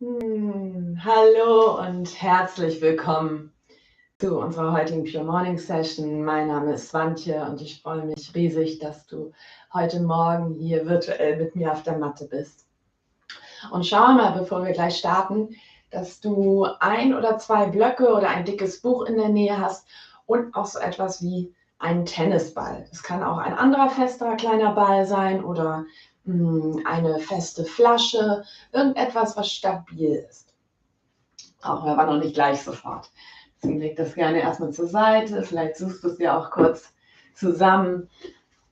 Hallo und herzlich willkommen zu unserer heutigen Pure Morning Session. Mein Name ist Swantje und ich freue mich riesig, dass du heute Morgen hier virtuell mit mir auf der Matte bist. Und schau mal, bevor wir gleich starten, dass du 1 oder 2 Blöcke oder ein dickes Buch in der Nähe hast und auch so etwas wie einen Tennisball. Es kann auch ein anderer fester kleiner Ball sein oder eine feste Flasche, irgendetwas, was stabil ist. Brauchen wir aber noch nicht gleich sofort. Deswegen leg das gerne erstmal zur Seite. Vielleicht suchst du es dir auch kurz zusammen.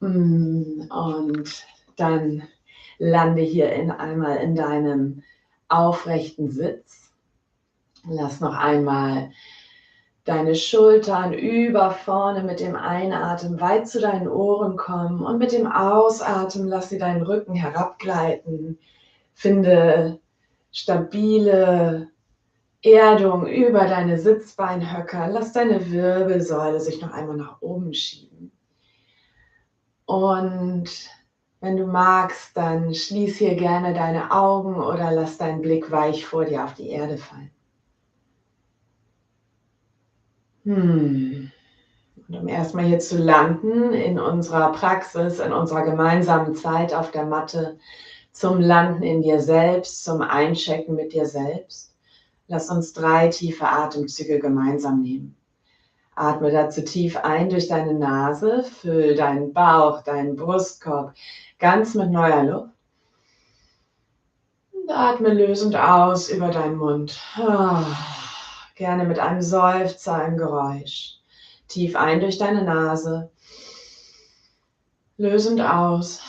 Und dann lande hier einmal in deinem aufrechten Sitz. Lass noch einmal deine Schultern über vorne mit dem Einatmen weit zu deinen Ohren kommen und mit dem Ausatmen lass sie deinen Rücken herabgleiten. Finde stabile Erdung über deine Sitzbeinhöcker. Lass deine Wirbelsäule sich noch einmal nach oben schieben. Und wenn du magst, dann schließ hier gerne deine Augen oder lass deinen Blick weich vor dir auf die Erde fallen. Und um erstmal hier zu landen in unserer Praxis, in unserer gemeinsamen Zeit auf der Matte, zum Landen in dir selbst, zum Einchecken mit dir selbst, lass uns 3 tiefe Atemzüge gemeinsam nehmen. Atme dazu tief ein durch deine Nase, füll deinen Bauch, deinen Brustkorb ganz mit neuer Luft. Und atme lösend aus über deinen Mund. Gerne mit einem Seufzer, einem Geräusch. Tief ein durch deine Nase, lösend aus.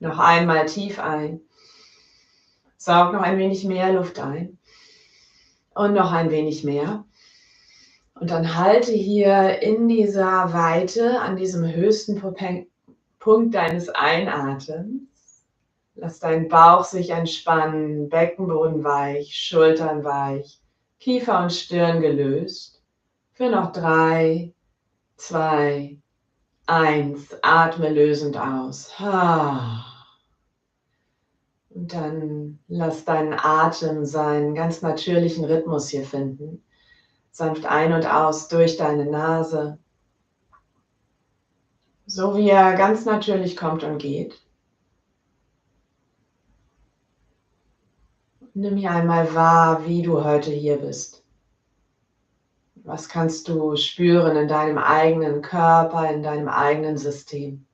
Noch einmal tief ein. Saug noch ein wenig mehr Luft ein. Und noch ein wenig mehr. Und dann halte hier in dieser Weite, an diesem höchsten Punkt deines Einatems. Lass deinen Bauch sich entspannen, Beckenboden weich, Schultern weich, Kiefer und Stirn gelöst. Für noch 3, 2, 1. Atme lösend aus. Und dann lass deinen Atem seinen ganz natürlichen Rhythmus hier finden. Sanft ein und aus durch deine Nase, so wie er ganz natürlich kommt und geht. Nimm hier einmal wahr, wie du heute hier bist. Was kannst du spüren in deinem eigenen Körper, in deinem eigenen System?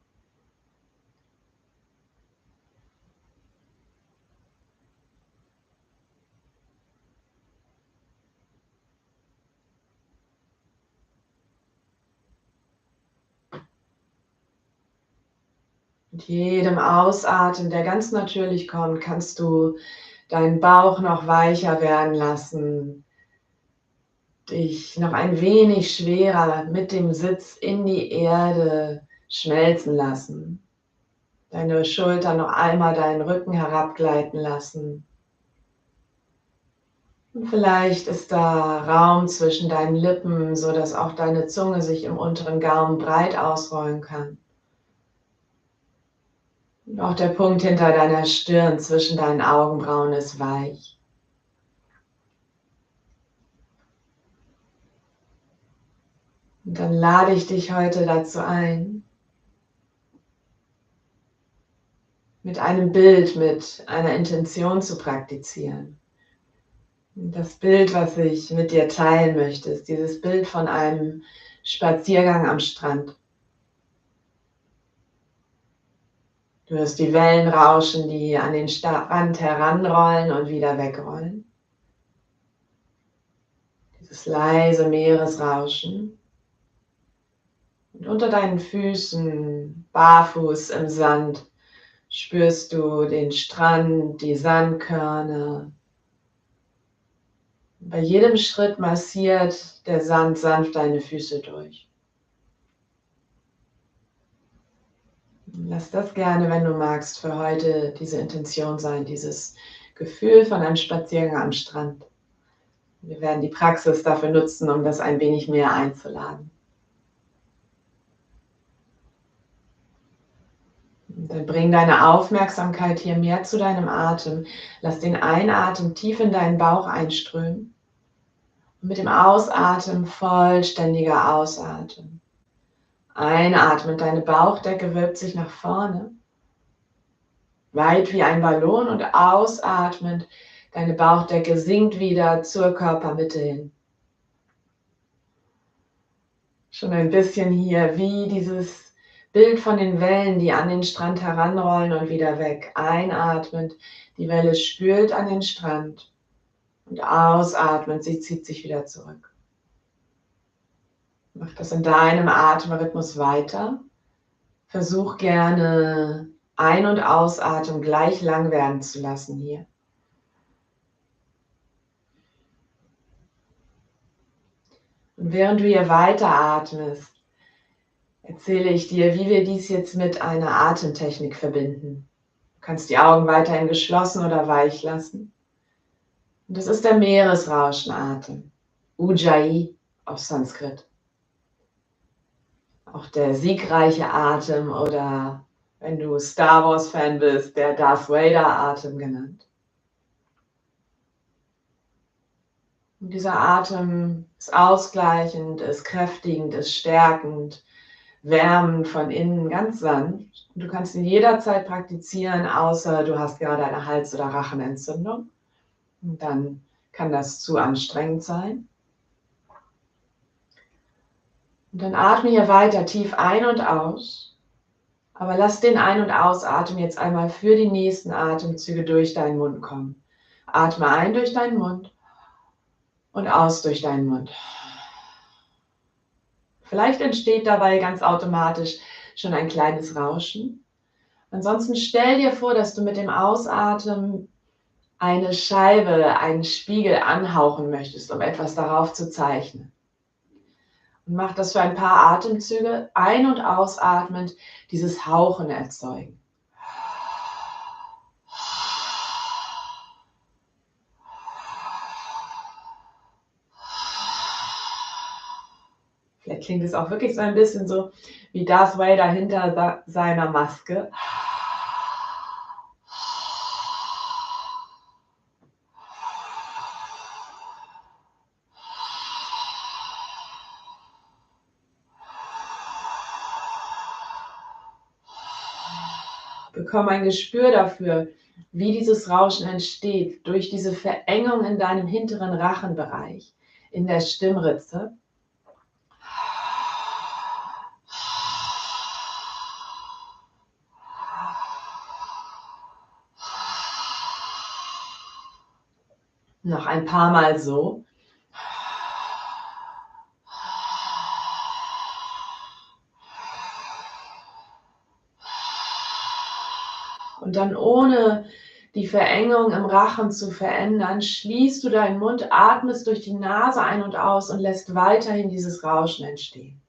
Mit jedem Ausatmen, der ganz natürlich kommt, kannst du deinen Bauch noch weicher werden lassen, dich noch ein wenig schwerer mit dem Sitz in die Erde schmelzen lassen. Deine Schultern noch einmal deinen Rücken herabgleiten lassen. Und vielleicht ist da Raum zwischen deinen Lippen, sodass auch deine Zunge sich im unteren Gaumen breit ausrollen kann. Und auch der Punkt hinter deiner Stirn zwischen deinen Augenbrauen ist weich. Und dann lade ich dich heute dazu ein, mit einem Bild, mit einer Intention zu praktizieren. Und das Bild, was ich mit dir teilen möchte, ist dieses Bild von einem Spaziergang am Strand. Du hörst die Wellen rauschen, die an den Strand heranrollen und wieder wegrollen. Dieses leise Meeresrauschen. Und unter deinen Füßen, barfuß im Sand, spürst du den Strand, die Sandkörner. Bei jedem Schritt massiert der Sand sanft deine Füße durch. Lass das gerne, wenn du magst, für heute diese Intention sein, dieses Gefühl von einem Spaziergang am Strand. Wir werden die Praxis dafür nutzen, um das ein wenig mehr einzuladen. Und dann bring deine Aufmerksamkeit hier mehr zu deinem Atem. Lass den Einatmen tief in deinen Bauch einströmen. Und mit dem Ausatmen vollständiger Ausatmen. Einatmen, deine Bauchdecke wölbt sich nach vorne. Weit wie ein Ballon und ausatmend, deine Bauchdecke sinkt wieder zur Körpermitte hin. Schon ein bisschen hier wie dieses Bild von den Wellen, die an den Strand heranrollen und wieder weg. Einatmend, die Welle spült an den Strand und ausatmend, sie zieht sich wieder zurück. Mach das in deinem Atemrhythmus weiter. Versuch gerne Ein- und Ausatmen gleich lang werden zu lassen hier. Und während du hier weiter atmest, erzähle ich dir, wie wir dies jetzt mit einer Atemtechnik verbinden. Du kannst die Augen weiterhin geschlossen oder weich lassen. Und das ist der Meeresrauschenatem, Ujjayi auf Sanskrit. Auch der siegreiche Atem oder, wenn du Star Wars-Fan bist, der Darth Vader-Atem genannt. Und dieser Atem ist ausgleichend, ist kräftigend, ist stärkend, wärmend von innen, ganz sanft. Und du kannst ihn jederzeit praktizieren, außer du hast gerade eine Hals- oder Rachenentzündung. Und dann kann das zu anstrengend sein. Und dann atme hier weiter tief ein und aus. Aber lass den Ein- und Ausatmen jetzt einmal für die nächsten Atemzüge durch deinen Mund kommen. Atme ein durch deinen Mund und aus durch deinen Mund. Vielleicht entsteht dabei ganz automatisch schon ein kleines Rauschen. Ansonsten stell dir vor, dass du mit dem Ausatmen eine Scheibe, einen Spiegel anhauchen möchtest, um etwas darauf zu zeichnen. Und mach das für ein paar Atemzüge, ein- und ausatmend, dieses Hauchen erzeugen. Vielleicht klingt es auch wirklich so ein bisschen so wie Darth Vader hinter seiner Maske. Bekomm ein Gespür dafür, wie dieses Rauschen entsteht, durch diese Verengung in deinem hinteren Rachenbereich, in der Stimmritze. Noch ein paar Mal so. Und dann ohne die Verengung im Rachen zu verändern, schließt du deinen Mund, atmest durch die Nase ein und aus und lässt weiterhin dieses Rauschen entstehen.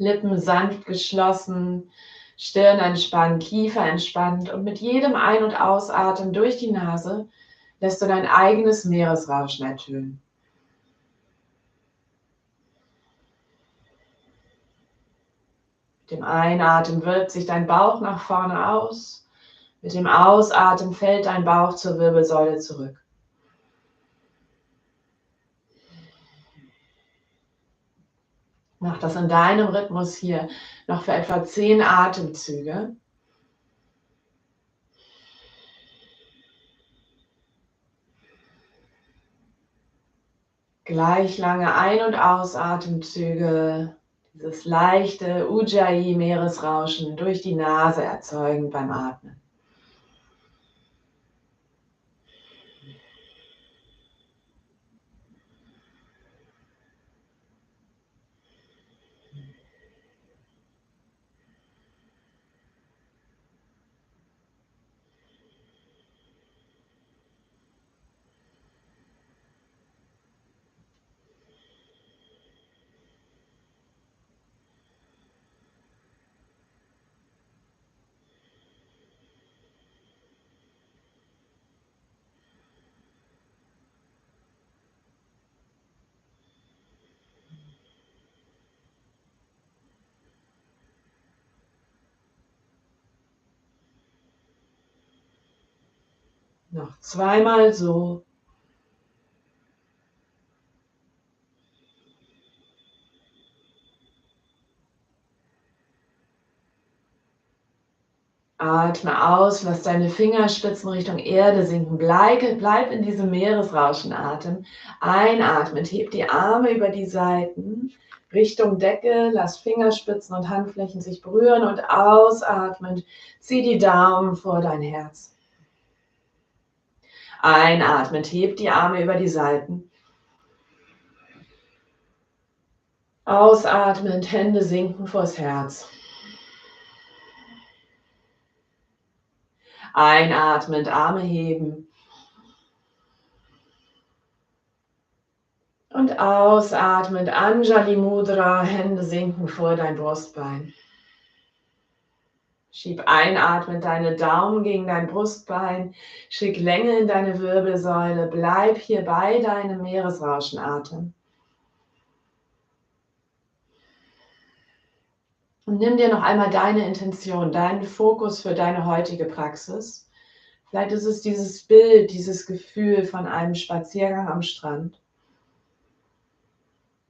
Lippen sanft geschlossen, Stirn entspannt, Kiefer entspannt und mit jedem Ein- und Ausatmen durch die Nase lässt du dein eigenes Meeresrauschen ertönen. Mit dem Einatmen wölbt sich dein Bauch nach vorne aus, mit dem Ausatmen fällt dein Bauch zur Wirbelsäule zurück. Mach das in deinem Rhythmus hier noch für etwa 10 Atemzüge. Gleich lange Ein- und Ausatemzüge, dieses leichte Ujjayi-Meeresrauschen durch die Nase erzeugen beim Atmen. Noch zweimal so. Atme aus, lass deine Fingerspitzen Richtung Erde sinken. Bleib in diesem Meeresrauschenatem. Einatmend, heb die Arme über die Seiten Richtung Decke, lass Fingerspitzen und Handflächen sich berühren und ausatmend, zieh die Daumen vor dein Herz. Einatmend, heb die Arme über die Seiten. Ausatmend, Hände sinken vors Herz. Einatmend, Arme heben. Und ausatmend, Anjali Mudra, Hände sinken vor dein Brustbein. Schieb einatmend deine Daumen gegen dein Brustbein, schick Länge in deine Wirbelsäule, bleib hier bei deinem Meeresrauschenatem. Und nimm dir noch einmal deine Intention, deinen Fokus für deine heutige Praxis. Vielleicht ist es dieses Bild, dieses Gefühl von einem Spaziergang am Strand.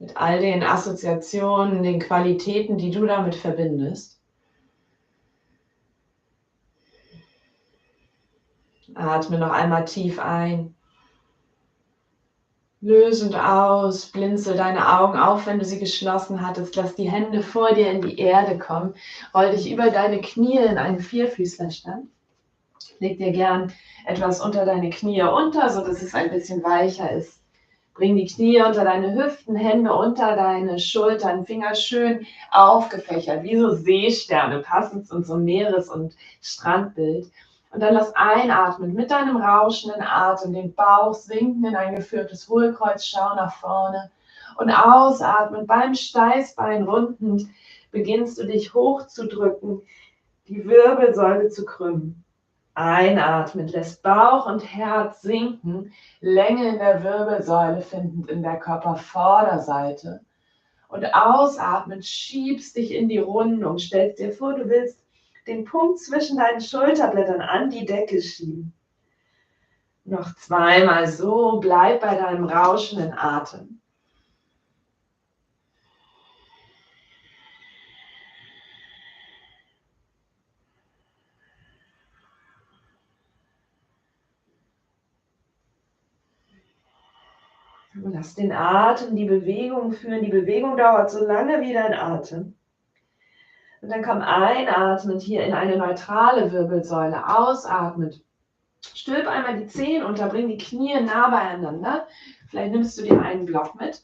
Mit all den Assoziationen, den Qualitäten, die du damit verbindest. Atme noch einmal tief ein. Lösend aus, blinzel deine Augen auf, wenn du sie geschlossen hattest. Lass die Hände vor dir in die Erde kommen. Roll dich über deine Knie in einen Vierfüßlerstand. Leg dir gern etwas unter deine Knie unter, sodass es ein bisschen weicher ist. Bring die Knie unter deine Hüften, Hände unter deine Schultern, Finger schön aufgefächert, wie so Seesterne, passend zu unserem Meeres- und Strandbild. Und dann lass einatmen mit deinem rauschenden Atem den Bauch sinken in ein geführtes Hohlkreuz, schau nach vorne. Und ausatmen beim Steißbein rundend beginnst du dich hochzudrücken, die Wirbelsäule zu krümmen. Einatmen lässt Bauch und Herz sinken, Länge in der Wirbelsäule findend in der Körpervorderseite. Und ausatmen schiebst dich in die Rundung, stellst dir vor, du willst den Punkt zwischen deinen Schulterblättern an die Decke schieben. Noch zweimal so, bleib bei deinem rauschenden Atem. Lass den Atem die Bewegung führen. Die Bewegung dauert so lange wie dein Atem. Und dann komm einatmend hier in eine neutrale Wirbelsäule, ausatmend. Stülp einmal die Zehen unter, bring die Knie nah beieinander. Vielleicht nimmst du dir einen Block mit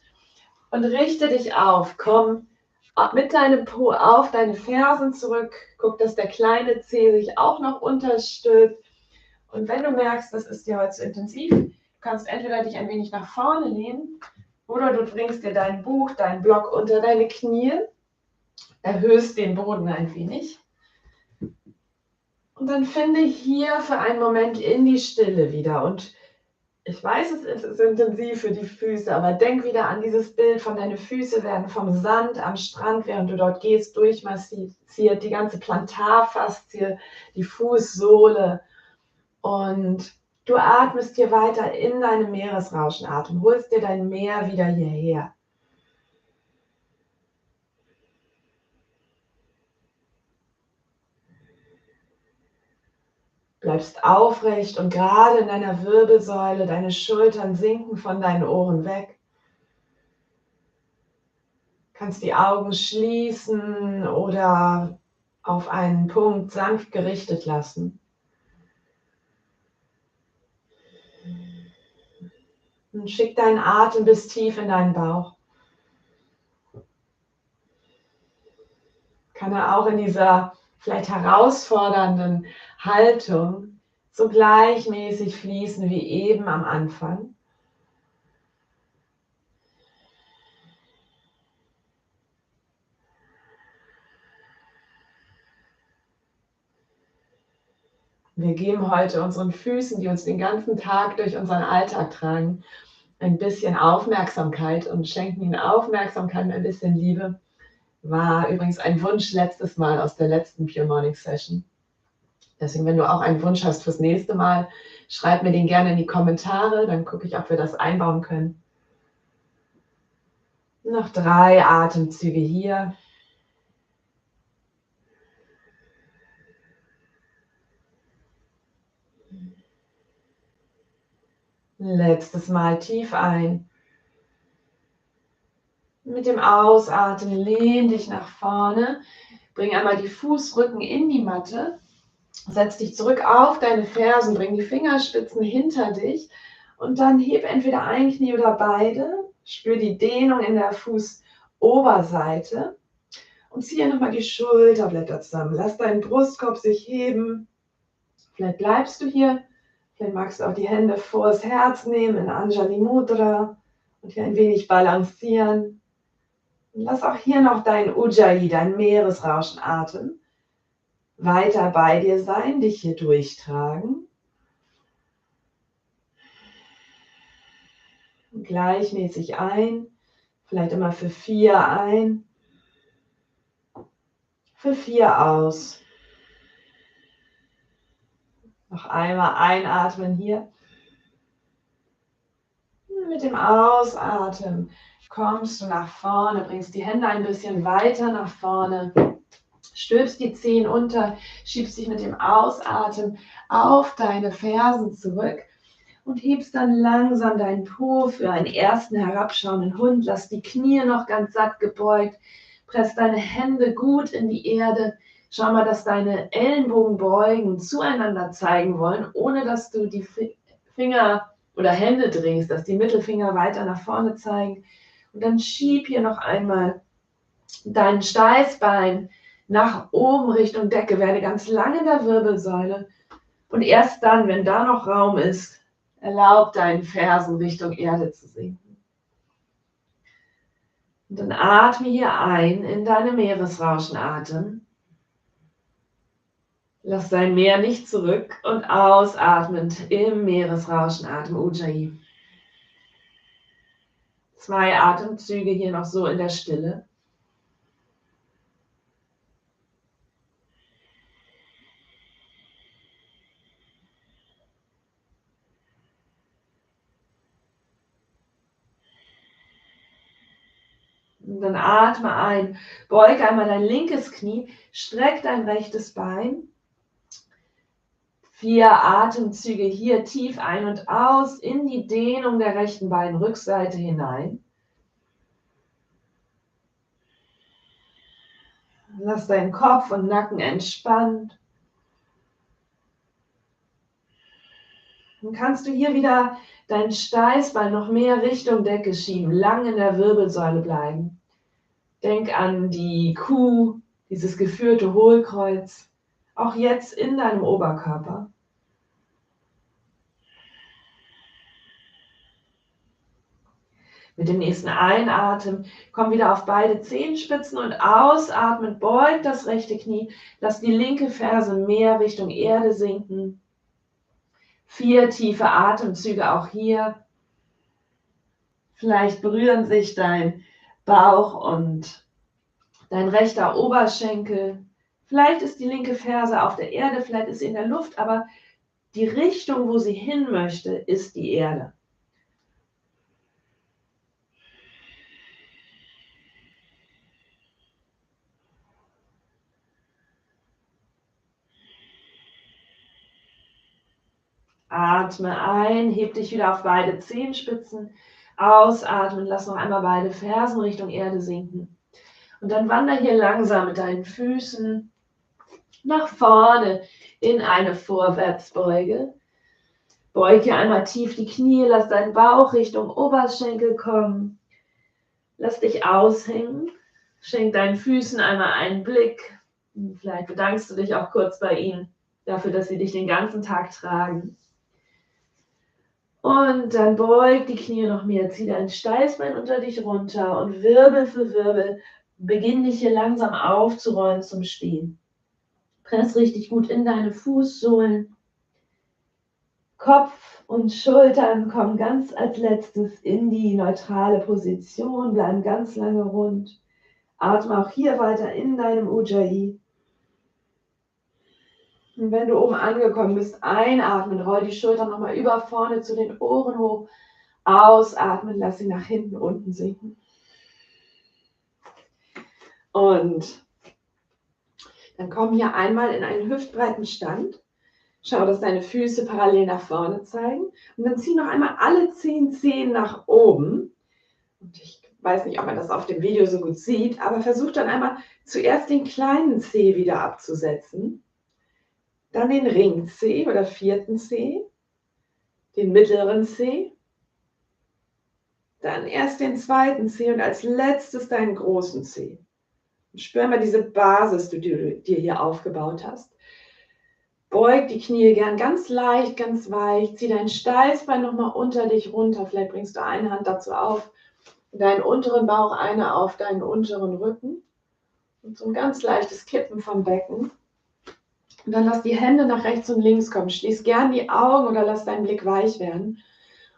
und richte dich auf. Komm mit deinem Po auf deine Fersen zurück. Guck, dass der kleine Zeh sich auch noch unterstülpt. Und wenn du merkst, das ist dir heute zu intensiv, du kannst entweder dich ein wenig nach vorne lehnen oder du bringst dir dein Buch, deinen Block unter deine Knie, erhöhst den Boden ein wenig. Und dann finde hier für einen Moment in die Stille wieder. Und ich weiß, es ist intensiv für die Füße, aber denk wieder an dieses Bild von deine Füße werden vom Sand am Strand, während du dort gehst, durchmassiert, die ganze Plantarfaszie, die Fußsohle. Und du atmest hier weiter in deinem Meeresrauschenatem, holst dir dein Meer wieder hierher. Bleibst aufrecht und gerade in deiner Wirbelsäule, deine Schultern sinken von deinen Ohren weg. Kannst die Augen schließen oder auf einen Punkt sanft gerichtet lassen. Und schick deinen Atem bis tief in deinen Bauch. Kann er auch in dieser vielleicht herausfordernden Haltung so gleichmäßig fließen wie eben am Anfang. Wir geben heute unseren Füßen, die uns den ganzen Tag durch unseren Alltag tragen, ein bisschen Aufmerksamkeit und schenken ihnen Aufmerksamkeit und ein bisschen Liebe. War übrigens ein Wunsch letztes Mal aus der letzten Pure Morning Session. Deswegen, wenn du auch einen Wunsch hast fürs nächste Mal, Schreib mir den gerne in die Kommentare, dann gucke ich, ob wir das einbauen können. Noch 3 Atemzüge hier. Letztes Mal tief ein. Mit dem Ausatmen lehn dich nach vorne. Bring einmal die Fußrücken in die Matte. Setz dich zurück auf deine Fersen. Bring die Fingerspitzen hinter dich. Und dann heb entweder ein Knie oder beide. Spür die Dehnung in der Fußoberseite. Und ziehe nochmal die Schulterblätter zusammen. Lass deinen Brustkorb sich heben. Vielleicht bleibst du hier. Vielleicht magst du auch die Hände vors Herz nehmen in Anjali Mudra und hier ein wenig balancieren. Und lass auch hier noch dein Ujjayi, dein Meeresrauschenatem, weiter bei dir sein, dich hier durchtragen. Und gleichmäßig ein, vielleicht immer für 4 ein, für 4 aus. Noch einmal einatmen hier. Mit dem Ausatmen kommst du nach vorne, bringst die Hände ein bisschen weiter nach vorne, stülpst die Zehen unter, schiebst dich mit dem Ausatmen auf deine Fersen zurück und hebst dann langsam deinen Po für einen ersten herabschauenden Hund. Lass die Knie noch ganz satt gebeugt, press deine Hände gut in die Erde. Schau mal, dass deine Ellenbogenbeugen zueinander zeigen wollen, ohne dass du die Finger oder Hände drehst, dass die Mittelfinger weiter nach vorne zeigen. Und dann schieb hier noch einmal dein Steißbein nach oben Richtung Decke. Werde ganz lang in der Wirbelsäule. Und erst dann, wenn da noch Raum ist, erlaub deinen Fersen Richtung Erde zu sinken. Und dann atme hier ein in deine Meeresrauschenatem. Lass dein Meer nicht zurück und ausatmend im Meeresrauschenatem Ujjayi. 2 Atemzüge hier noch so in der Stille. Und dann atme ein, beuge einmal dein linkes Knie, streck dein rechtes Bein. 4 Atemzüge hier tief ein und aus in die Dehnung der rechten Beinrückseite hinein. Lass deinen Kopf und Nacken entspannt. Dann kannst du hier wieder dein Steißbein noch mehr Richtung Decke schieben, lang in der Wirbelsäule bleiben. Denk an die Kuh, dieses geführte Hohlkreuz, auch jetzt in deinem Oberkörper. Mit dem nächsten Einatmen komm wieder auf beide Zehenspitzen und ausatmen, beug das rechte Knie, lass die linke Ferse mehr Richtung Erde sinken. 4 tiefe Atemzüge auch hier. Vielleicht berühren sich dein Bauch und dein rechter Oberschenkel. Vielleicht ist die linke Ferse auf der Erde, vielleicht ist sie in der Luft, aber die Richtung, wo sie hin möchte, ist die Erde. Atme ein, heb dich wieder auf beide Zehenspitzen. Ausatmen, lass noch einmal beide Fersen Richtung Erde sinken. Und dann wander hier langsam mit deinen Füßen nach vorne in eine Vorwärtsbeuge. Beug hier einmal tief die Knie, lass deinen Bauch Richtung Oberschenkel kommen. Lass dich aushängen. Schenk deinen Füßen einmal einen Blick. Vielleicht bedankst du dich auch kurz bei ihnen dafür, dass sie dich den ganzen Tag tragen. Und dann beug die Knie noch mehr, zieh dein Steißbein unter dich runter und Wirbel für Wirbel beginn dich hier langsam aufzurollen zum Stehen. Press richtig gut in deine Fußsohlen. Kopf und Schultern kommen ganz als letztes in die neutrale Position, bleiben ganz lange rund. Atme auch hier weiter in deinem Ujjayi. Und wenn du oben angekommen bist, einatmen, roll die Schultern nochmal über vorne zu den Ohren hoch. Ausatmen, lass sie nach hinten unten sinken. Und dann komm hier einmal in einen hüftbreiten Stand. Schau, dass deine Füße parallel nach vorne zeigen. Und dann zieh noch einmal alle 10 Zehen nach oben. Und ich weiß nicht, ob man das auf dem Video so gut sieht, aber versuch dann einmal zuerst den kleinen Zeh wieder abzusetzen. Dann den Ringzeh oder 4. Zeh. Den mittleren Zeh. Dann erst den 2. Zeh und als letztes deinen großen Zeh. Und spür mal diese Basis, die du dir hier aufgebaut hast. Beug die Knie gern ganz leicht, ganz weich. Zieh dein Steißbein nochmal unter dich runter. Vielleicht bringst du eine Hand dazu auf, deinen unteren Bauch, eine auf deinen unteren Rücken. Und so ein ganz leichtes Kippen vom Becken. Und dann lass die Hände nach rechts und links kommen. Schließ gern die Augen oder lass deinen Blick weich werden.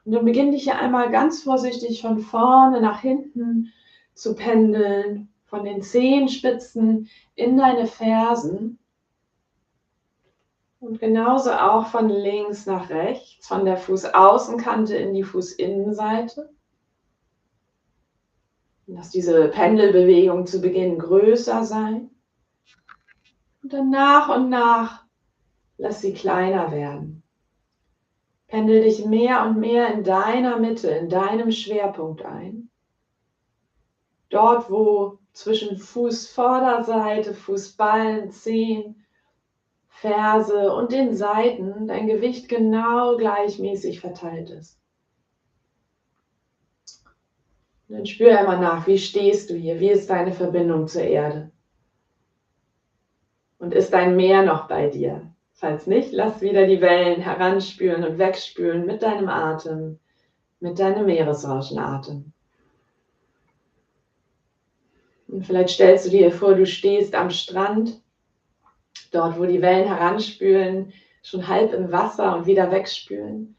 Und dann beginn dich hier einmal ganz vorsichtig von vorne nach hinten zu pendeln, von den Zehenspitzen in deine Fersen und genauso auch von links nach rechts, von der Fußaußenkante in die Fußinnenseite. Lass diese Pendelbewegung zu Beginn größer sein und dann nach und nach lass sie kleiner werden. Pendel dich mehr und mehr in deiner Mitte, in deinem Schwerpunkt ein. Dort, wo zwischen Fußvorderseite, Fußballen, Zehen, Ferse und den Seiten dein Gewicht genau gleichmäßig verteilt ist. Und dann spür einmal nach, wie stehst du hier, wie ist deine Verbindung zur Erde? Und ist dein Meer noch bei dir? Falls nicht, lass wieder die Wellen heranspülen und wegspülen mit deinem Atem, mit deinem Meeresrauschenatem. Und vielleicht stellst du dir vor, du stehst am Strand, dort wo die Wellen heranspülen, schon halb im Wasser und wieder wegspülen.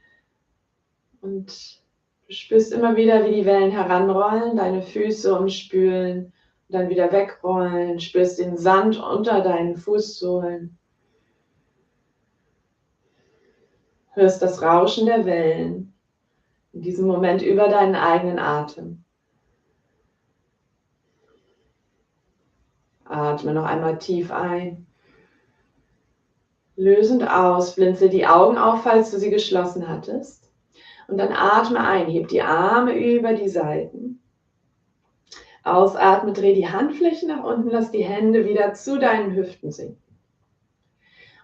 Und du spürst immer wieder, wie die Wellen heranrollen, deine Füße umspülen und dann wieder wegrollen, spürst den Sand unter deinen Fußsohlen. Hörst das Rauschen der Wellen, in diesem Moment über deinen eigenen Atem. Atme noch einmal tief ein. Lösend aus, blinzel die Augen auf, falls du sie geschlossen hattest. Und dann atme ein, heb die Arme über die Seiten. Ausatme, dreh die Handflächen nach unten, lass die Hände wieder zu deinen Hüften sinken.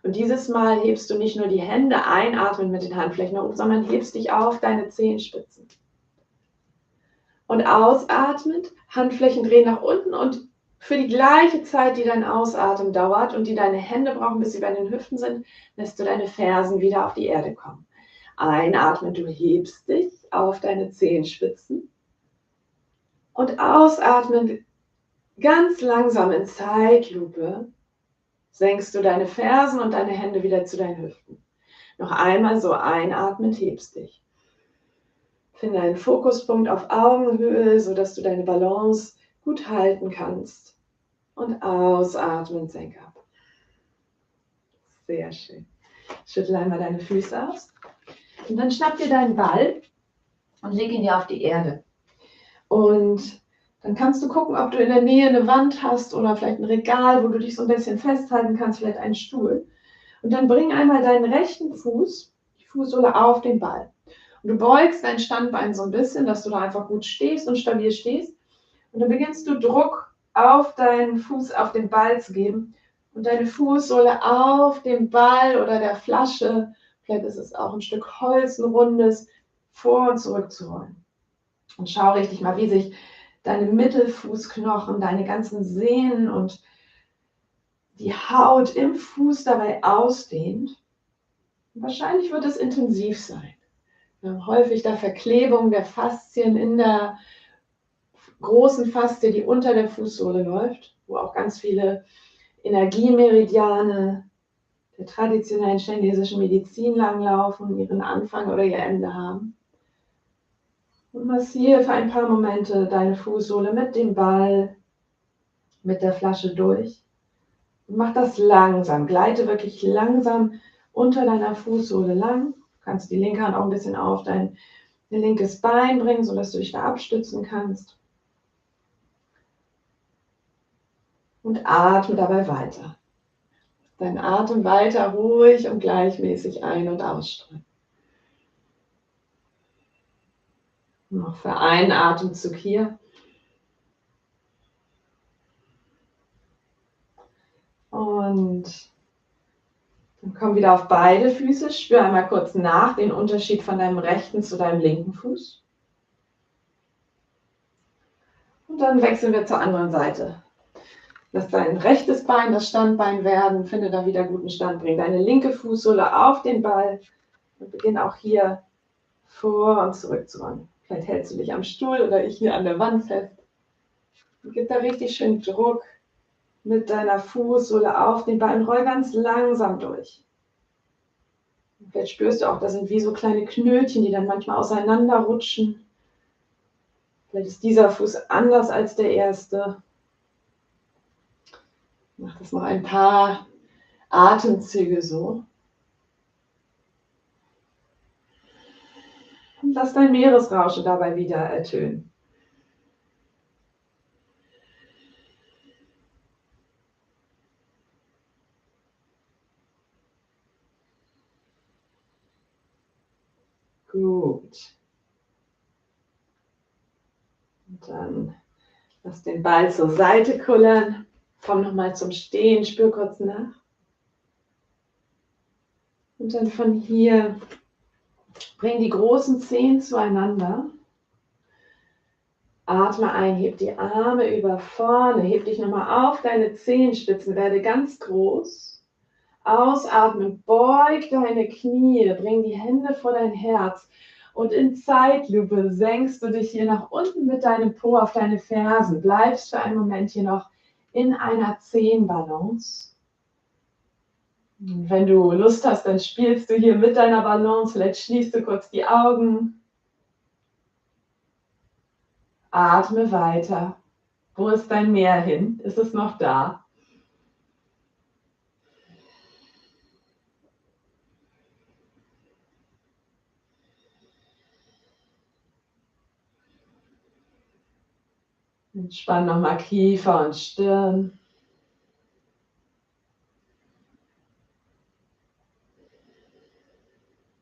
Und dieses Mal hebst du nicht nur die Hände einatmen mit den Handflächen nach oben, sondern hebst dich auf deine Zehenspitzen. Und ausatmend, Handflächen drehen nach unten und für die gleiche Zeit, die dein Ausatmen dauert und die deine Hände brauchen, bis sie bei den Hüften sind, lässt du deine Fersen wieder auf die Erde kommen. Einatmen, du hebst dich auf deine Zehenspitzen. Und ausatmen, ganz langsam in Zeitlupe, senkst du deine Fersen und deine Hände wieder zu deinen Hüften. Noch einmal so einatmend, hebst dich. Finde einen Fokuspunkt auf Augenhöhe, sodass du deine Balance gut halten kannst. Und ausatmen, senk ab. Sehr schön. Schüttel einmal deine Füße aus. Und dann schnapp dir deinen Ball und leg ihn dir auf die Erde. Und dann kannst du gucken, ob du in der Nähe eine Wand hast oder vielleicht ein Regal, wo du dich so ein bisschen festhalten kannst, vielleicht einen Stuhl. Und dann bring einmal deinen rechten Fuß, die Fußsohle auf den Ball. Und du beugst dein Standbein so ein bisschen, dass du da einfach gut stehst und stabil stehst. Und dann beginnst du Druck auf deinen Fuß, auf den Ball zu geben und deine Fußsohle auf dem Ball oder der Flasche, vielleicht ist es auch ein Stück Holz, ein rundes, vor und zurück zu rollen. Und schau richtig mal, wie sich deine Mittelfußknochen, deine ganzen Sehnen und die Haut im Fuß dabei ausdehnt. Und wahrscheinlich wird es intensiv sein. Wir haben häufig da Verklebung der Faszien in der großen Faszie, die unter der Fußsohle läuft, wo auch ganz viele Energiemeridiane der traditionellen chinesischen Medizin langlaufen, ihren Anfang oder ihr Ende haben. Und massiere für ein paar Momente deine Fußsohle mit dem Ball, mit der Flasche durch. Mach das langsam. Gleite wirklich langsam unter deiner Fußsohle lang. Du kannst die linke Hand auch ein bisschen auf dein linkes Bein bringen, sodass du dich da abstützen kannst. Und atme dabei weiter. Deinen Atem weiter ruhig und gleichmäßig ein- und ausstrecken. Noch für einen Atemzug hier. Und dann komm wieder auf beide Füße. Spür einmal kurz nach den Unterschied von deinem rechten zu deinem linken Fuß. Und dann wechseln wir zur anderen Seite. Lass dein rechtes Bein das Standbein werden. Finde da wieder guten Stand. Bring deine linke Fußsohle auf den Ball. Und beginn auch hier vor und zurück zu rollen. Vielleicht hältst du dich am Stuhl oder ich hier an der Wand fest. Und gib da richtig schön Druck mit deiner Fußsohle auf den Ball und roll ganz langsam durch. Vielleicht spürst du auch, das sind wie so kleine Knötchen, die dann manchmal auseinanderrutschen. Vielleicht ist dieser Fuß anders als der erste. Mach das noch ein paar Atemzüge so. Und lass dein Meeresrauschen dabei wieder ertönen. Gut. Und dann lass den Ball zur Seite kullern. Komm nochmal zum Stehen, spür kurz nach. Und dann von hier bring die großen Zehen zueinander. Atme ein, heb die Arme über vorne, heb dich nochmal auf deine Zehenspitzen, werde ganz groß. Ausatmen, beug deine Knie, bring die Hände vor dein Herz und in Zeitlupe senkst du dich hier nach unten mit deinem Po auf deine Fersen. Bleibst für einen Moment hier noch in einer Zehenbalance. Wenn du Lust hast, dann spielst du hier mit deiner Balance, vielleicht schließt du kurz die Augen. Atme weiter. Wo ist dein Meer hin? Ist es noch da? Entspann nochmal Kiefer und Stirn.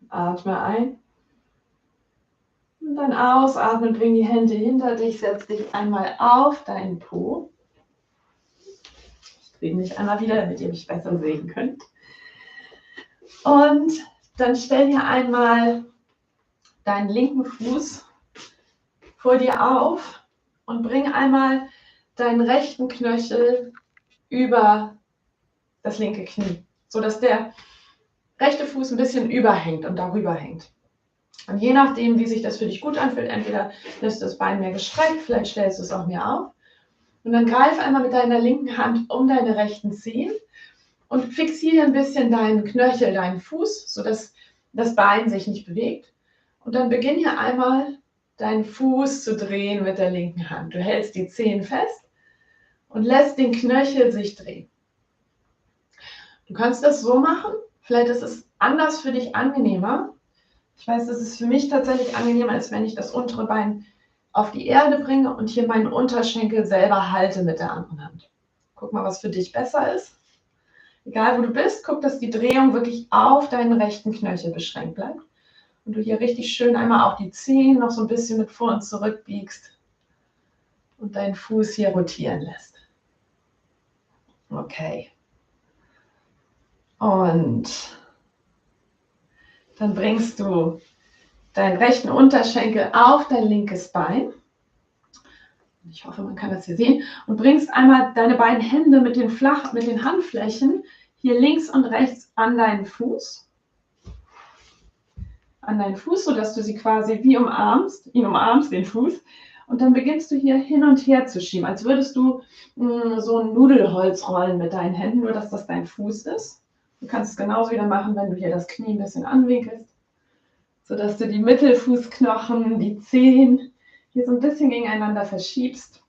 Atme ein. Und dann ausatmen, bring die Hände hinter dich, setz dich einmal auf deinen Po. Ich drehe mich einmal wieder, damit ihr mich besser sehen könnt. Und dann stell dir einmal deinen linken Fuß vor dir auf und bring einmal deinen rechten Knöchel über das linke Knie, sodass der rechte Fuß ein bisschen überhängt und darüber hängt. Und je nachdem, wie sich das für dich gut anfühlt, entweder lässt du das Bein mehr gestreckt, vielleicht stellst du es auch mehr auf. Und dann greif einmal mit deiner linken Hand um deine rechten Zehen und fixiere ein bisschen deinen Knöchel, deinen Fuß, sodass das Bein sich nicht bewegt. Und dann beginn hier einmal deinen Fuß zu drehen mit der linken Hand. Du hältst die Zehen fest und lässt den Knöchel sich drehen. Du kannst das so machen, vielleicht ist es anders für dich angenehmer. Ich weiß, das ist für mich tatsächlich angenehmer, als wenn ich das untere Bein auf die Erde bringe und hier meinen Unterschenkel selber halte mit der anderen Hand. Guck mal, was für dich besser ist. Egal, wo du bist, guck, dass die Drehung wirklich auf deinen rechten Knöchel beschränkt bleibt. Und du hier richtig schön einmal auch die Zehen noch so ein bisschen mit vor und zurück biegst und deinen Fuß hier rotieren lässt. Okay. Und dann bringst du deinen rechten Unterschenkel auf dein linkes Bein. Ich hoffe, man kann das hier sehen. Und bringst einmal deine beiden Hände mit den Handflächen hier links und rechts an deinen Fuß. An deinen Fuß, sodass du sie quasi wie umarmst, den Fuß. Und dann beginnst du hier hin und her zu schieben, als würdest du so ein Nudelholz rollen mit deinen Händen, nur dass das dein Fuß ist. Du kannst es genauso wieder machen, wenn du hier das Knie ein bisschen anwinkelst, sodass du die Mittelfußknochen, die Zehen hier so ein bisschen gegeneinander verschiebst.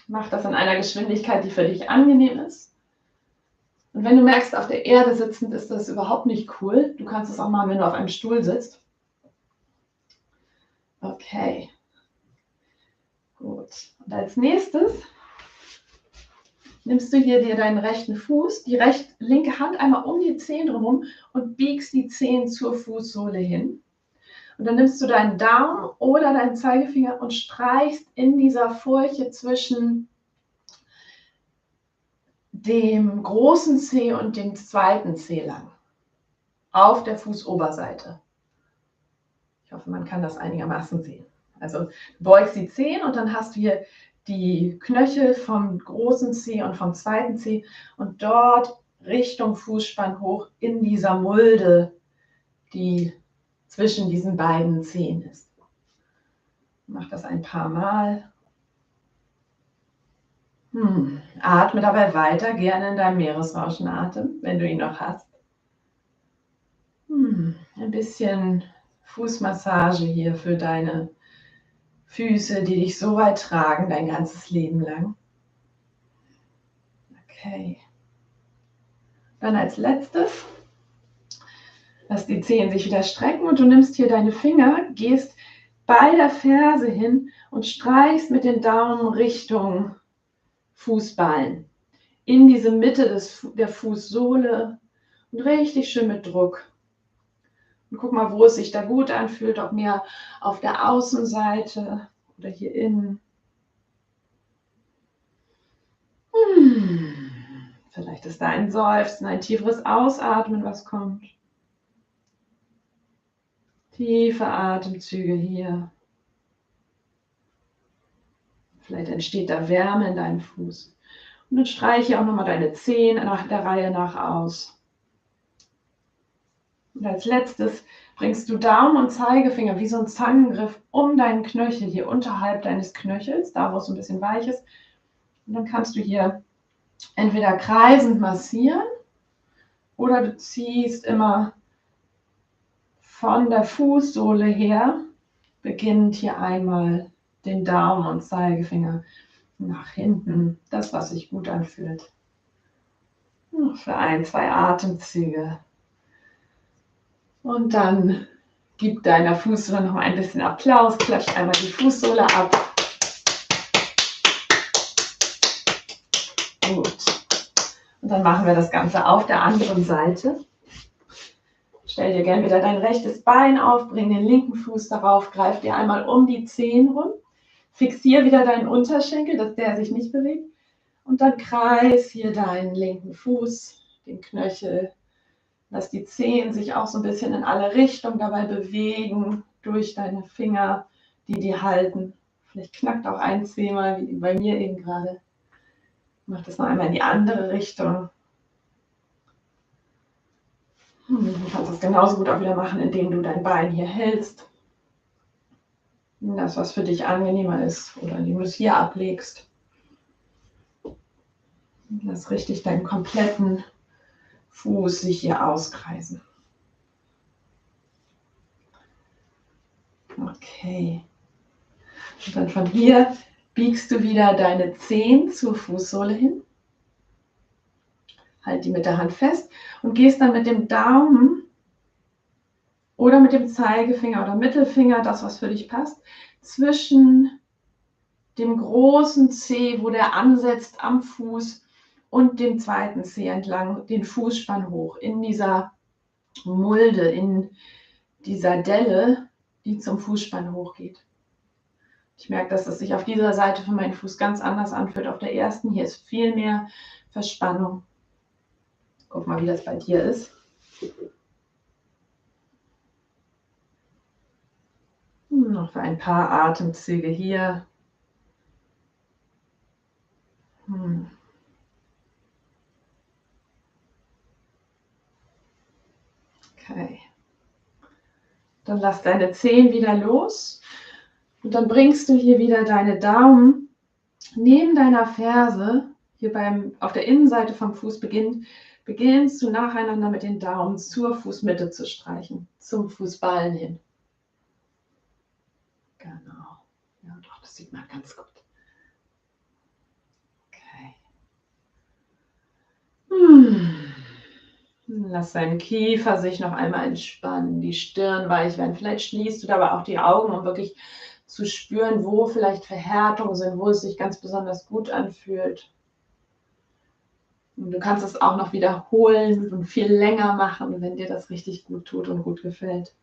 Mach das in einer Geschwindigkeit, die für dich angenehm ist. Und wenn du merkst, auf der Erde sitzend ist das überhaupt nicht cool, du kannst es auch mal, wenn du auf einem Stuhl sitzt. Okay. Gut. Und als nächstes nimmst du hier dir deinen rechten Fuß, die linke Hand einmal um die Zehen drumherum und biegst die Zehen zur Fußsohle hin. Und dann nimmst du deinen Daumen oder deinen Zeigefinger und streichst in dieser Furche zwischen dem großen Zeh und dem zweiten Zeh lang. Auf der Fußoberseite. Ich hoffe, man kann das einigermaßen sehen. Also du beugst die Zehen und dann hast du hier die Knöchel vom großen Zeh und vom zweiten Zeh und dort Richtung Fußspann hoch in dieser Mulde, die zwischen diesen beiden Zehen ist. Mach das ein paar Mal. Atme dabei weiter, gerne in deinem Meeresrauschenatem, wenn du ihn noch hast. Ein bisschen Fußmassage hier für deine Füße, die dich so weit tragen, dein ganzes Leben lang. Okay. Dann als letztes, lass die Zehen sich wieder strecken und du nimmst hier deine Finger, gehst bei der Ferse hin und streichst mit den Daumen Richtung Fußballen. In diese Mitte der Fußsohle und richtig schön mit Druck. Und guck mal, wo es sich da gut anfühlt, ob mehr auf der Außenseite oder hier innen. Vielleicht ist da ein Seufzen, ein tieferes Ausatmen, was kommt. Tiefe Atemzüge hier. Vielleicht entsteht da Wärme in deinem Fuß. Und dann streiche auch nochmal deine Zehen nach der Reihe nach aus. Und als letztes bringst du Daumen und Zeigefinger wie so ein Zangengriff um deinen Knöchel, hier unterhalb deines Knöchels, da wo es ein bisschen weich ist. Und dann kannst du hier entweder kreisend massieren oder du ziehst immer von der Fußsohle her, beginnend hier einmal den Daumen und Zeigefinger nach hinten, das, was sich gut anfühlt. Noch für 1, 2 Atemzüge. Und dann gib deiner Fußsohle noch ein bisschen Applaus, klatscht einmal die Fußsohle ab. Gut. Und dann machen wir das Ganze auf der anderen Seite. Stell dir gerne wieder dein rechtes Bein auf, bring den linken Fuß darauf, greif dir einmal um die Zehen rum, fixier wieder deinen Unterschenkel, dass der sich nicht bewegt. Und dann kreis hier deinen linken Fuß, den Knöchel. Lass die Zehen sich auch so ein bisschen in alle Richtungen dabei bewegen, durch deine Finger, die halten. Vielleicht knackt auch ein Zeh mal, wie bei mir eben gerade. Mach das noch einmal in die andere Richtung. Du kannst das genauso gut auch wieder machen, indem du dein Bein hier hältst. Das, was für dich angenehmer ist, oder indem du es hier ablegst. Lass richtig deinen kompletten Fuß sich hier auskreisen. Okay. Und dann von hier biegst du wieder deine Zehen zur Fußsohle hin. Halt die mit der Hand fest und gehst dann mit dem Daumen oder mit dem Zeigefinger oder Mittelfinger, das, was für dich passt, zwischen dem großen Zeh, wo der ansetzt am Fuß, und dem zweiten Zeh entlang, den Fußspann hoch, in dieser Mulde, in dieser Delle, die zum Fußspann hochgeht. Ich merke, dass es sich auf dieser Seite von meinem Fuß ganz anders anfühlt. Auf der ersten, hier ist viel mehr Verspannung. Guck mal, wie das bei dir ist. Noch für ein paar Atemzüge hier. Okay. Dann lass deine Zehen wieder los und dann bringst du hier wieder deine Daumen neben deiner Ferse, hier auf der Innenseite vom Fuß beginnst du nacheinander mit den Daumen zur Fußmitte zu streichen, zum Fußballen hin. Genau. Ja, doch, das sieht man ganz gut. Okay. Lass deinen Kiefer sich noch einmal entspannen, die Stirn weich werden. Vielleicht schließt du dabei auch die Augen, um wirklich zu spüren, wo vielleicht Verhärtungen sind, wo es sich ganz besonders gut anfühlt. Und du kannst es auch noch wiederholen und viel länger machen, wenn dir das richtig gut tut und gut gefällt.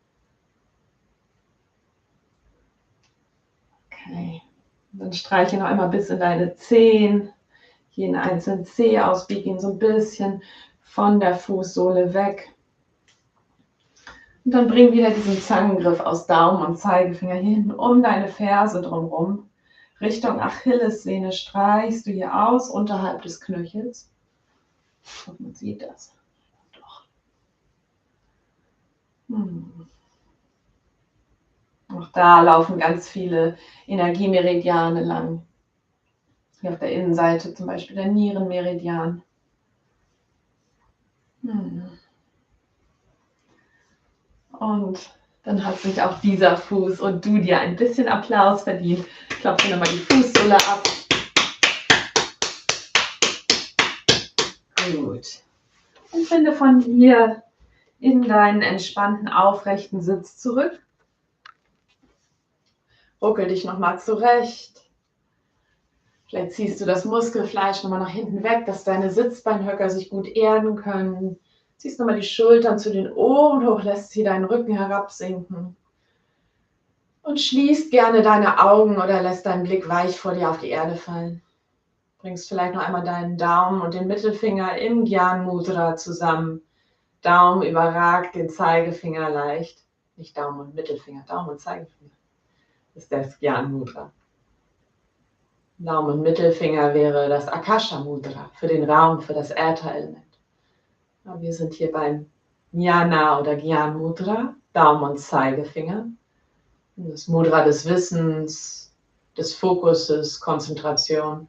Okay. Dann streiche noch einmal bis in deine Zehen, jeden einzelnen Zeh aus, biege ihn so ein bisschen von der Fußsohle weg. Und dann bring wieder diesen Zangengriff aus Daumen und Zeigefinger hier hinten um deine Ferse drumherum. Richtung Achillessehne streichst du hier aus, unterhalb des Knöchels. Und man sieht das. Doch. Auch da laufen ganz viele Energiemeridiane lang. Hier auf der Innenseite zum Beispiel der Nierenmeridian. Und dann hat sich auch dieser Fuß und du dir ein bisschen Applaus verdient. Klopfe nochmal die Fußsohle ab. Gut. Und finde von hier in deinen entspannten, aufrechten Sitz zurück. Ruckel dich nochmal zurecht. Vielleicht ziehst du das Muskelfleisch nochmal nach hinten weg, dass deine Sitzbeinhöcker sich gut erden können. Ziehst nochmal die Schultern zu den Ohren hoch, lässt hier deinen Rücken herabsinken. Und schließt gerne deine Augen oder lässt deinen Blick weich vor dir auf die Erde fallen. Bringst vielleicht noch einmal deinen Daumen und den Mittelfinger im Gyan Mudra zusammen. Daumen überragt den Zeigefinger leicht. Nicht Daumen und Mittelfinger, Daumen und Zeigefinger. Das ist das Gyan Mudra. Daumen und Mittelfinger wäre das Akasha Mudra für den Raum, für das Äther-Element. Wir sind hier beim Jnana oder Gyan Mudra, Daumen und Zeigefinger. Das Mudra des Wissens, des Fokuses, Konzentration.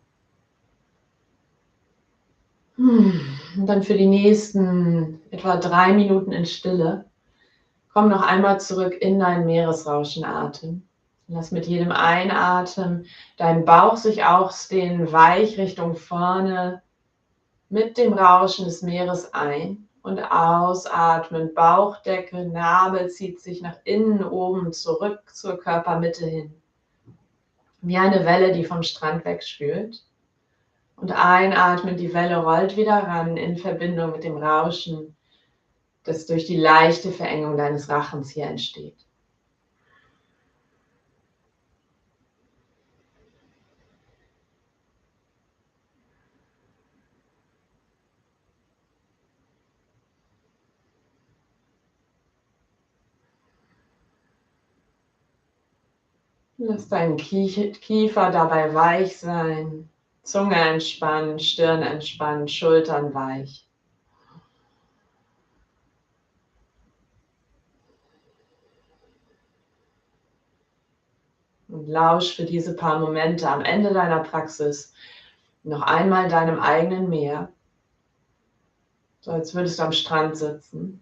Und dann für die nächsten etwa 3 Minuten in Stille, komm noch einmal zurück in deinen Meeresrauschenatem. Lass mit jedem Einatmen deinen Bauch sich ausdehnen, weich Richtung vorne, mit dem Rauschen des Meeres ein und ausatmen. Bauchdecke, Nabel zieht sich nach innen, oben zurück zur Körpermitte hin. Wie eine Welle, die vom Strand wegspült. Und einatmen, die Welle rollt wieder ran in Verbindung mit dem Rauschen, das durch die leichte Verengung deines Rachens hier entsteht. Lass deinen Kiefer dabei weich sein, Zunge entspannen, Stirn entspannen, Schultern weich. Und lausch für diese paar Momente am Ende deiner Praxis noch einmal deinem eigenen Meer, so als würdest du am Strand sitzen.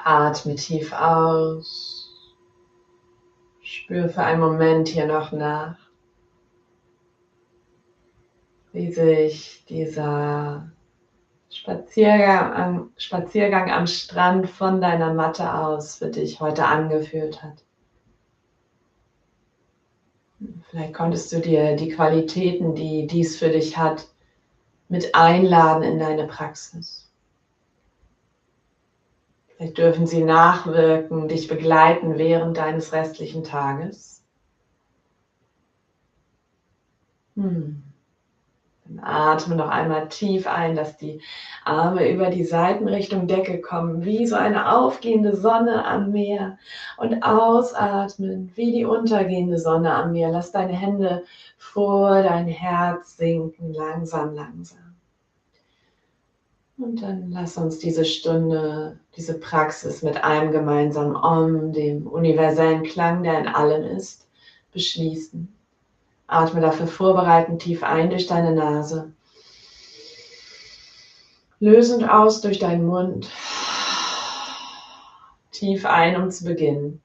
Atme tief aus. Spür für einen Moment hier noch nach, wie sich dieser Spaziergang am Strand von deiner Matte aus für dich heute angefühlt hat. Vielleicht konntest du dir die Qualitäten, die dies für dich hat, mit einladen in deine Praxis. Vielleicht dürfen sie nachwirken, dich begleiten während deines restlichen Tages. Dann atme noch einmal tief ein, dass die Arme über die Seiten Richtung Decke kommen, wie so eine aufgehende Sonne am Meer. Und ausatmen, wie die untergehende Sonne am Meer. Lass deine Hände vor dein Herz sinken, langsam, langsam. Und dann lass uns diese Stunde, diese Praxis mit einem gemeinsamen Om, dem universellen Klang, der in allem ist, beschließen. Atme dafür vorbereitend tief ein durch deine Nase. Lösend aus durch deinen Mund. Tief ein, um zu beginnen.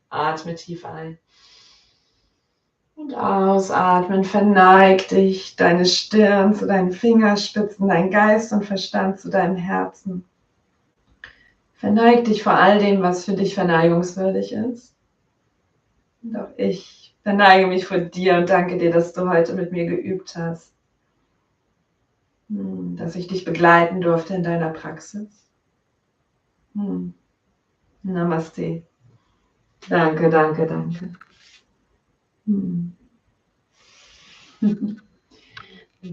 Atme tief ein. Und ausatmen, verneig dich, deine Stirn zu deinen Fingerspitzen, dein Geist und Verstand zu deinem Herzen. Verneig dich vor all dem, was für dich verneigungswürdig ist. Und auch ich verneige mich vor dir und danke dir, dass du heute mit mir geübt hast. Dass ich dich begleiten durfte in deiner Praxis. Namaste. Danke, danke, danke.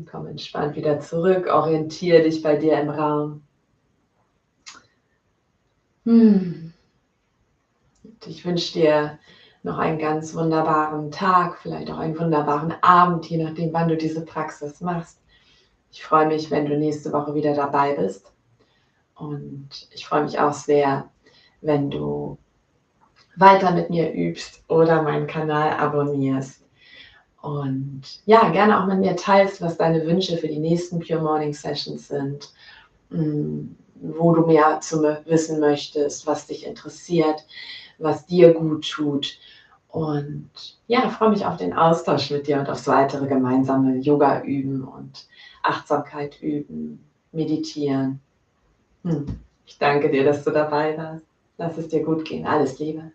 Komm entspannt wieder zurück, orientiere dich bei dir im Raum. Ich wünsche dir noch einen ganz wunderbaren Tag, vielleicht auch einen wunderbaren Abend, je nachdem, wann du diese Praxis machst. Ich freue mich, wenn du nächste Woche wieder dabei bist. Und ich freue mich auch sehr, wenn du weiter mit mir übst oder meinen Kanal abonnierst. Und ja, gerne auch mit mir teilst, was deine Wünsche für die nächsten Pure Morning Sessions sind, wo du mehr zu wissen möchtest, was dich interessiert, was dir gut tut. Und ja, freue mich auf den Austausch mit dir und aufs weitere gemeinsame Yoga üben und Achtsamkeit üben, meditieren. Ich danke dir, dass du dabei warst. Lass es dir gut gehen. Alles Liebe.